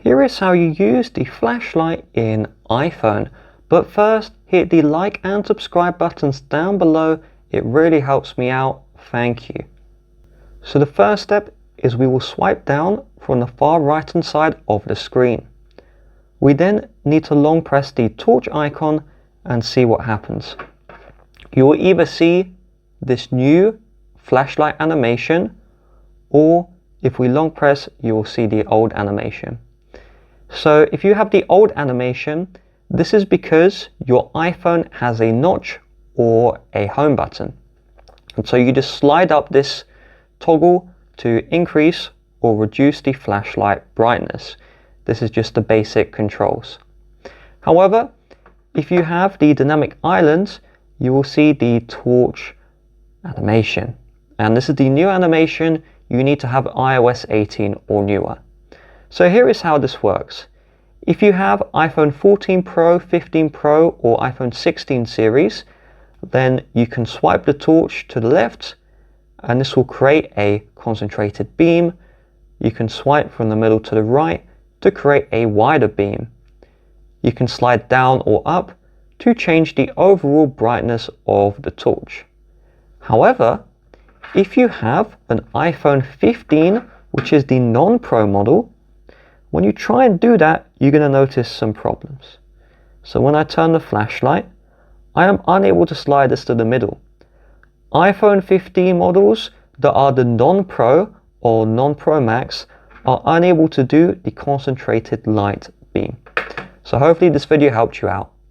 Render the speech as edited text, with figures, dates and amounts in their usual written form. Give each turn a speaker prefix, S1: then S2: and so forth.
S1: Here is how you use the flashlight in iPhone. But first, hit the like and subscribe buttons down below. It really helps me out. Thank you. So the first step is we will swipe down from the far right hand side of the screen. We then need to long press the torch icon and see what happens. You will either see this new flashlight animation, or if we long press, you will see the old animation. So if you have the old animation, this is because your iPhone has a notch or a home button. And so you just slide up this toggle to increase or reduce the flashlight brightness. This is just the basic controls. However, if you have the dynamic islands, you will see the torch animation. And this is the new animation. You need to have iOS 18 or newer. So here is how this works. If you have iPhone 14 Pro, 15 Pro or iPhone 16 series, then you can swipe the torch to the left and this will create a concentrated beam. You can swipe from the middle to the right to create a wider beam. You can slide down or up to change the overall brightness of the torch. However, if you have an iPhone 15, which is the non-Pro model, when you try and do that, you're going to notice some problems. So when I turn the flashlight, I am unable to slide this to the middle. iPhone 15 models that are the non-Pro or non-Pro Max are unable to do the concentrated light beam. So hopefully this video helped you out.